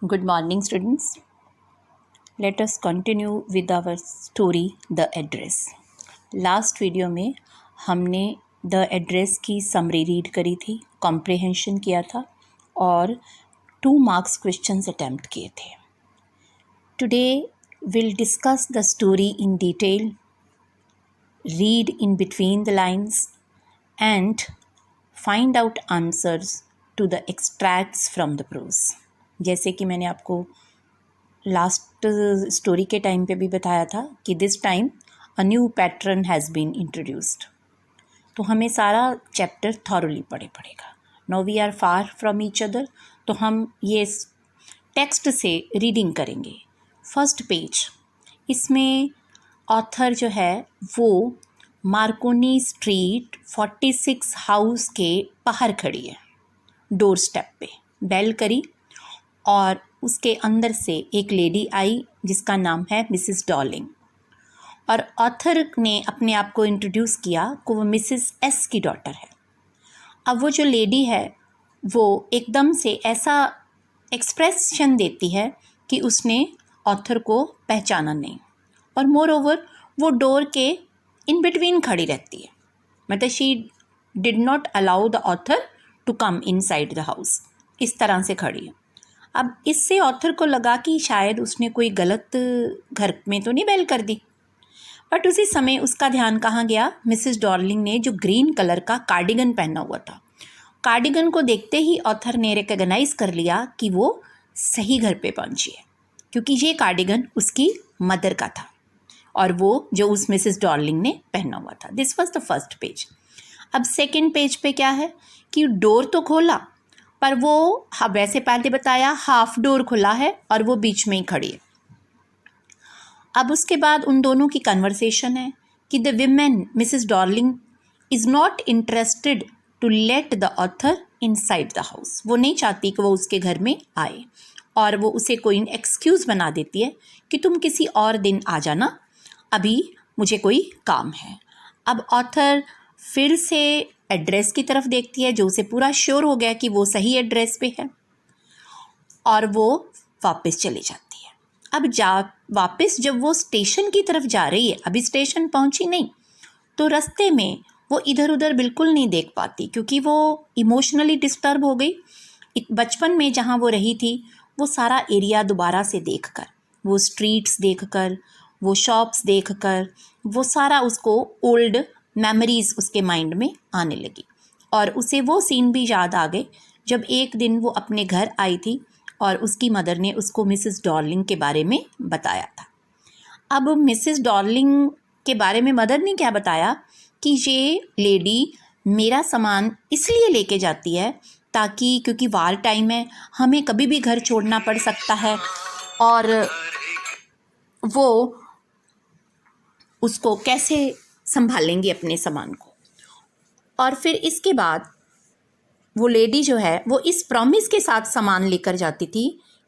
Good morning, students. Let us continue with our story, The Address. Last video में हमने the address की summary read करी थी, comprehension किया था और 2 मार्क्स क्वेश्चंस अटैम्प्ट किए थे. Today will discuss the story in detail, read in between the lines and find out answers to the extracts from the prose. जैसे कि मैंने आपको लास्ट स्टोरी के टाइम पे भी बताया था कि this time a new pattern has been introduced. तो हमें सारा चैप्टर थॉरली पढ़ेगा. Now we are far from each other, तो हम ये टेक्स्ट से रीडिंग करेंगे. फर्स्ट पेज, इसमें ऑथर जो है वो मार्कोनी स्ट्रीट 46 हाउस के बाहर खड़ी है, डोर स्टेप पे बेल करी और उसके अंदर से एक लेडी आई जिसका नाम है मिसिस डॉर्लिंग. और ऑथर ने अपने आप को इंट्रोड्यूस किया कि वो मिसिस एस की डॉटर है. अब वो जो लेडी है वो एकदम से ऐसा एक्सप्रेशन देती है कि उसने ऑथर को पहचाना नहीं, और मोर ओवर वो डोर के इन बिटवीन खड़ी रहती है. मतलब she did not allow the author to come inside the house, इस तरह से खड़ी है. अब इससे ऑथर को लगा कि शायद उसने कोई गलत घर में तो नहीं बेल कर दी. बट उसी समय उसका ध्यान कहाँ गया, मिसिस डॉर्लिंग ने जो ग्रीन कलर का कार्डिगन पहना हुआ था, कार्डिगन को देखते ही ऑथर ने रिकॉग्नाइज कर लिया कि वो सही घर पे पहुंची है, क्योंकि ये कार्डिगन उसकी मदर का था और वो जो उस मिसिस डॉर्लिंग ने पहना हुआ था. This was the first page. अब सेकेंड पेज पे क्या है कि डोर तो खोला, पर वो वैसे पहले बताया हाफ डोर खुला है और वो बीच में ही खड़ी है. अब उसके बाद उन दोनों की कन्वर्सेशन है कि the women Mrs Dorling is not interested to let the author inside the house. वो नहीं चाहती कि वो उसके घर में आए और वो उसे कोई एक्सक्यूज़ बना देती है कि तुम किसी और दिन आ जाना, अभी मुझे कोई काम है. अब ऑथर फिर से एड्रेस की तरफ देखती है, जो उसे पूरा श्योर हो गया कि वो सही एड्रेस पे है, और वो वापस चली जाती है. अब वापस जब वो स्टेशन की तरफ जा रही है, अभी स्टेशन पहुंची नहीं, तो रास्ते में वो इधर उधर बिल्कुल नहीं देख पाती, क्योंकि वो इमोशनली डिस्टर्ब हो गई. बचपन में जहाँ वो रही थी वो सारा एरिया दोबारा से देखकर, वो स्ट्रीट्स देखकर, वो शॉप्स देखकर, वो सारा उसको ओल्ड मेमोरीज़ उसके माइंड में आने लगी. और उसे वो सीन भी याद आ गए जब एक दिन वो अपने घर आई थी और उसकी मदर ने उसको मिसिस डॉर्लिंग के बारे में बताया था. अब मिसिस डॉर्लिंग के बारे में मदर ने क्या बताया कि ये लेडी मेरा सामान इसलिए लेके जाती है ताकि, क्योंकि वार टाइम है, हमें कभी भी घर छोड़ना पड़ सकता है, और वो उसको कैसे संभालेंगी अपने सामान को. और फिर इसके बाद वो लेडी जो है वो इस प्रॉमिस के साथ सामान लेकर जाती थी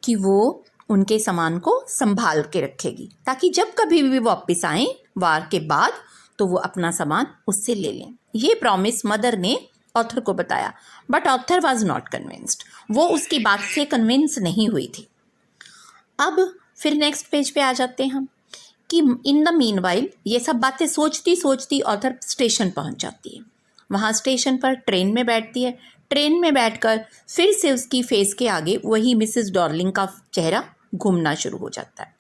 कि वो उनके सामान को संभाल के रखेगी, ताकि जब कभी भी वापस आएँ वार के बाद तो वो अपना सामान उससे ले लें. ये प्रॉमिस मदर ने ऑथर को बताया, but author was not convinced. वो उसकी बात से कन्विंस नहीं हुई थी. अब फिर नेक्स्ट पेज पे आ जाते हैं हम कि इन द मीनवाइल ये सब बातें सोचती सोचती ऑथर स्टेशन पहुंच जाती है. वहाँ स्टेशन पर ट्रेन में बैठती है. ट्रेन में बैठकर फिर से उसकी फेस के आगे वही मिसिस डॉर्लिंग का चेहरा घूमना शुरू हो जाता है.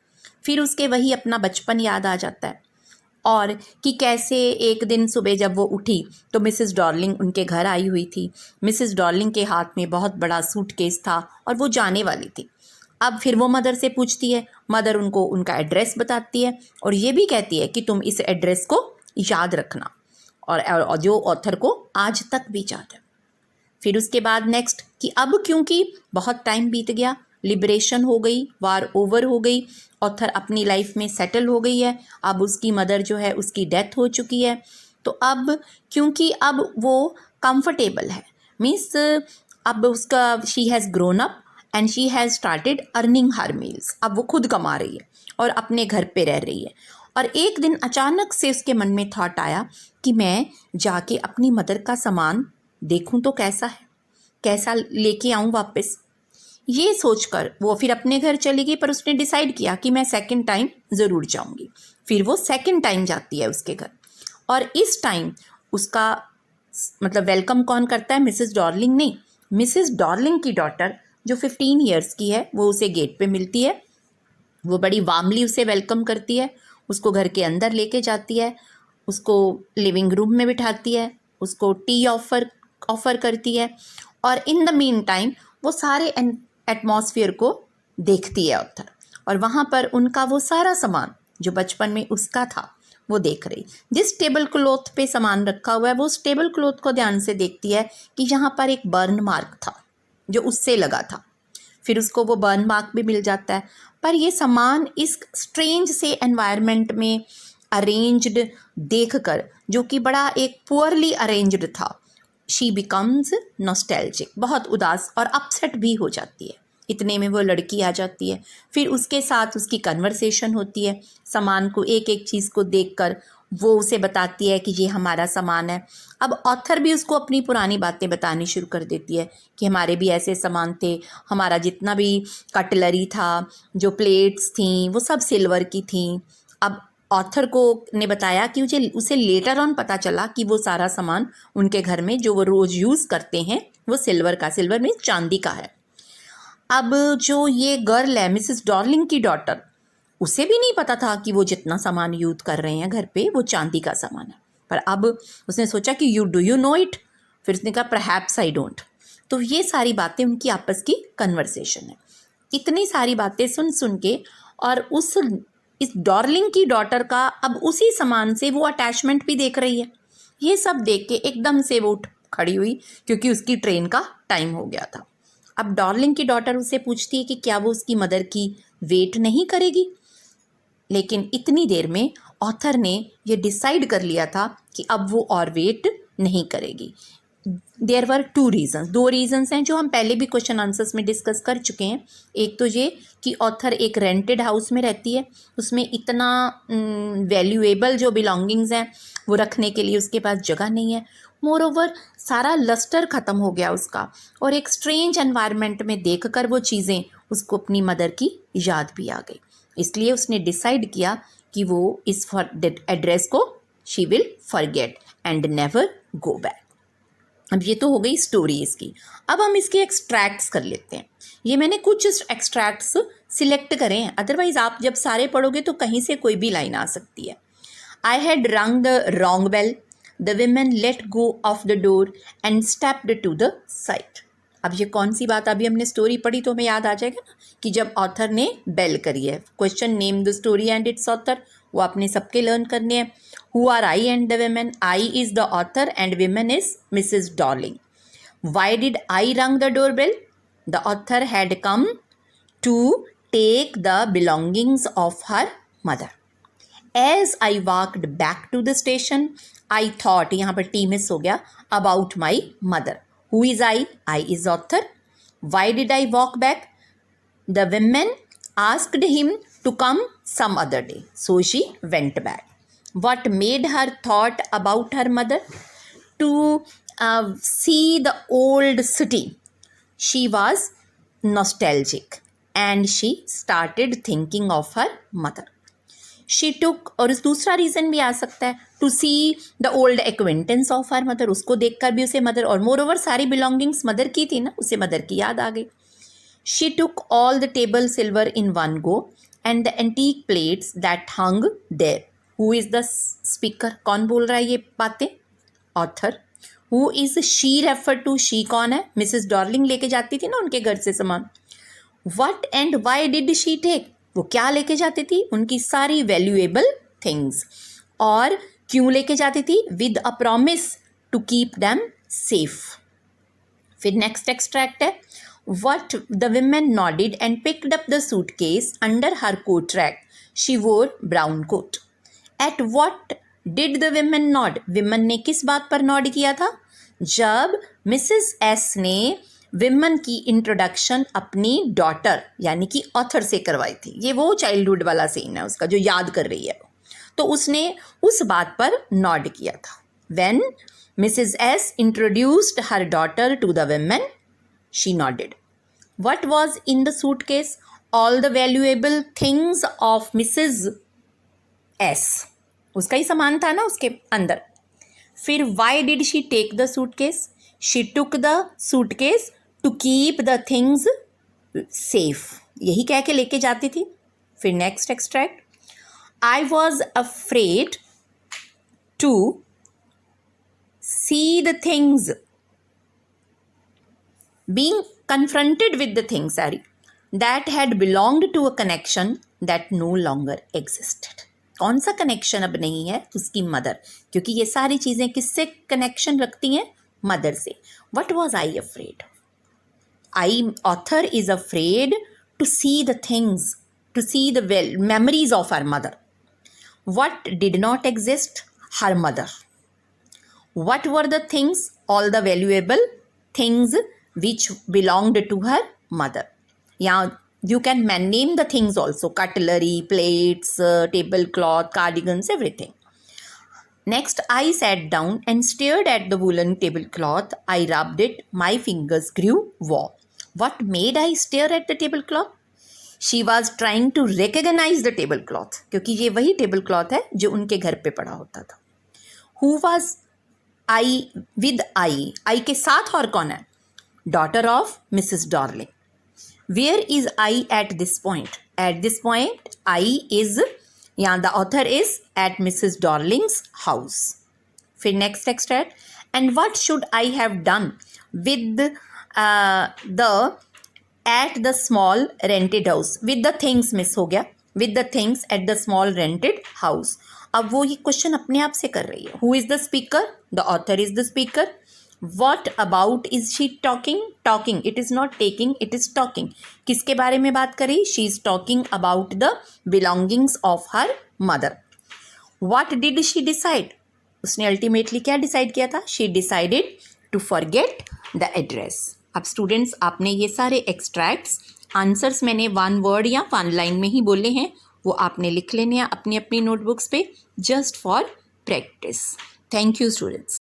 फिर उसके वही अपना बचपन याद आ जाता है, और कि कैसे एक दिन सुबह जब वो उठी तो मिसिस डॉर्लिंग उनके घर आई हुई थी. मिसिस डॉर्लिंग के हाथ में बहुत बड़ा सूटकेस था और वो जाने वाली थी. अब फिर वो मदर से पूछती है, मदर उनको उनका एड्रेस बताती है और ये भी कहती है कि तुम इस एड्रेस को याद रखना, और जो ऑथर को आज तक भी याद है. फिर उसके बाद नेक्स्ट कि अब क्योंकि बहुत टाइम बीत गया, लिबरेशन हो गई, वार ओवर हो गई, ऑथर अपनी लाइफ में सेटल हो गई है. अब उसकी मदर जो है उसकी डेथ हो चुकी है, तो अब क्योंकि अब वो कंफर्टेबल है, मीन्स अब उसका she has grown up and she has started earning her meals. अब वो खुद कमा रही है और अपने घर पे रह रही है. और एक दिन अचानक से उसके मन में थॉट आया कि मैं जाके अपनी मदर का सामान देखूं तो कैसा है, कैसा लेके आऊं वापस. ये सोचकर वो फिर अपने घर चली गई, पर उसने डिसाइड किया कि मैं सेकंड टाइम ज़रूर जाऊंगी। फिर वो सेकंड टाइम जाती है उसके घर, और इस टाइम उसका मतलब वेलकम कौन करता है? मिसेस डॉर्लिंग नहीं, मिसेस डॉर्लिंग की डॉटर जो 15 ईयर्स की है वो उसे गेट पे मिलती है। वो बड़ी वार्मली उसे वेलकम करती है, उसको घर के अंदर लेके जाती है, उसको लिविंग रूम में बिठाती है, उसको टी ऑफ़र करती है, और इन द मीन टाइम वो सारे एटमॉस्फेयर को देखती है ऑथर, और वहाँ पर उनका वो सारा सामान जो बचपन में उसका था वो देख रही। जिस टेबल क्लॉथ पे सामान रखा हुआ है वो उस टेबल क्लॉथ को ध्यान से देखती है कि यहाँ पर एक बर्न मार्क था जो उससे लगा था। फिर उसको वो बर्न मार्क भी मिल जाता है, पर ये सामान इस स्ट्रेंज से एनवायरनमेंट में अरेंज्ड देखकर, जो कि बड़ा एक पुअरली अरेंज्ड था, शी बिकम्स नॉस्टैल्जिक, बहुत उदास और अपसेट भी हो जाती है। इतने में वो लड़की आ जाती है, फिर उसके साथ उसकी कन्वर्सेशन होती है। सामान को, एक एक चीज़ को देखकर वो उसे बताती है कि ये हमारा सामान है। अब ऑथर भी उसको अपनी पुरानी बातें बतानी शुरू कर देती है कि हमारे भी ऐसे सामान थे, हमारा जितना भी कटलरी था, जो प्लेट्स थी वो सब सिल्वर की थी। अब ऑथर को ने बताया कि उसे लेटर ऑन पता चला कि वो सारा सामान उनके घर में जो वो रोज़ यूज़ करते हैं वो सिल्वर में चांदी का है। अब जो ये गर्ल है मिसेस डॉर्लिंग की डॉटर, उसे भी नहीं पता था कि वो जितना सामान यूज कर रहे हैं घर पे वो चांदी का सामान है। पर अब उसने सोचा कि यू नो इट, फिर उसने कहा परहैप्स आई डोंट। तो ये सारी बातें उनकी आपस की कन्वर्सेशन है। इतनी सारी बातें सुन सुन के, और इस डॉर्लिंग की डॉटर का अब उसी सामान से वो अटैचमेंट भी देख रही है। ये सब देख के एकदम से वो उठ खड़ी हुई, क्योंकि उसकी ट्रेन का टाइम हो गया था। अब डॉर्लिंग की डॉटर उससे पूछती है कि क्या वो उसकी मदर की वेट नहीं करेगी, लेकिन इतनी देर में ऑथर ने ये डिसाइड कर लिया था कि अब वो और वेट नहीं करेगी। देयर वर दो रीजंस हैं जो हम पहले भी क्वेश्चन आंसर्स में डिस्कस कर चुके हैं। एक तो ये कि ऑथर एक रेंटेड हाउस में रहती है, उसमें इतना वैल्यूएबल जो बिलोंगिंग्स हैं वो रखने के लिए उसके पास जगह नहीं है। मोर ओवर सारा लस्टर ख़त्म हो गया उसका, और एक स्ट्रेंज एनवायरनमेंट में देखकर वो चीज़ें उसको अपनी मदर की याद भी आ गई। इसलिए उसने डिसाइड किया कि वो इस एड्रेस को she will forget and never go back. अब ये तो हो गई स्टोरी इसकी। अब हम इसके एक्सट्रैक्ट्स कर लेते हैं। ये मैंने कुछ एक्सट्रैक्ट्स सिलेक्ट करे हैं, अदरवाइज आप जब सारे पढ़ोगे तो कहीं से कोई भी लाइन आ सकती है। I had rung the wrong bell, the women let go of the door and stepped to the side. अब ये कौन सी बात, अभी हमने स्टोरी पढ़ी तो हमें याद आ जाएगा ना कि जब ऑथर ने बेल करी है। Question name the story and its author, वो आपने सबके लर्न करने हैं। Who are I and the women? I is the author and women is Mrs Darling. Why did I rang the door bell? The author had come to take the belongings of her mother. As I walked back to the station I thought, यहाँ पर T miss हो गया, about my mother. Who is I? I is author. Why did I walk back? The woman asked him to come some other day, so she went back. What made her thought about her mother? To see the old city. She was nostalgic and she started thinking of her mother. She took, और इस दूसरा reason भी आ सकता है, to see the old acquaintance of her mother, उसको देखकर भी उसे मदर, और मोर ओवर सारी बिलोंगिंग्स मदर की थी ना, उसे मदर की याद आ गई। She took all the table silver in one go and the antique plates that hung there. Who is the speaker? कौन बोल रहा है ये बातें? Author. Who is she refer to? She कौन है? मिसेस डॉर्लिंग लेके जाती थी ना उनके घर से सामान। What and why did she take? वो क्या लेके जाती थी? उनकी सारी वैल्यूएबल थिंग्स। और क्यों लेके जाती थी? With a promise to keep them safe. फिर नेक्स्ट एक्सट्रैक्ट है, what the women nodded and picked up the suitcase under her coat rack, she wore brown coat. At what did the women nod? Women ने किस बात पर nod किया था? जब Mrs S ने विमेन की इंट्रोडक्शन अपनी डॉटर यानी कि ऑथर से करवाई थी। ये वो चाइल्डहुड वाला सीन है उसका जो याद कर रही है, तो उसने उस बात पर नॉड किया था। When Mrs S introduced her daughter to the women, she nodded. What was in the suitcase? All the valuable things of Mrs. S. उसका ही सामान था ना उसके अंदर. फिर why did she take the suitcase? She took the suitcase to keep the things safe. यही कह के लेके जाती थी. फिर next extract. I was afraid to see the things, being confronted with the things, that had belonged to a connection that no longer existed. कौन सा connection अब नहीं है? उसकी मदर, क्योंकि ये सारी चीज़ें किससे कनेक्शन रखती हैं? मदर से. What was I afraid? Author is afraid to see the things, to see the memories of her mother. What did not exist? Her mother. What were the things? All the valuable things which belonged to her mother. Yeah, you can name the things also. Cutlery, plates, tablecloth, cardigans, everything. Next, I sat down and stared at the woolen tablecloth. I rubbed it. My fingers grew warm. What made I stare at the tablecloth? She was trying to recognize the tablecloth, क्योंकि ये वही tablecloth है जो उनके घर पे पड़ा होता था. Who was I with I? I के साथ और कौन है? Daughter of Mrs. Darling. Where is I at this point? At this point, I is, yeah, the author is at Mrs. Darling's house. फिर next extract. And what should I have done with at the small rented house? With the things miss हो गया. With the things at the small rented house. अब वो ये question अपने आप से कर रही है. Who is the speaker? The author is the speaker. What about is she talking? Talking. It is not taking, it is talking. किसके बारे में बात कर रही? She is talking about the belongings of her mother. What did she decide? उसने ultimately क्या decide किया था? She decided to forget the address. अब स्टूडेंट्स, आपने ये सारे एक्सट्रैक्ट्स, आंसर्स मैंने 1 वर्ड या 1 लाइन में ही बोले हैं, वो आपने लिख लेने हैं अपनी अपनी नोटबुक्स पे, just for practice. Thank you students.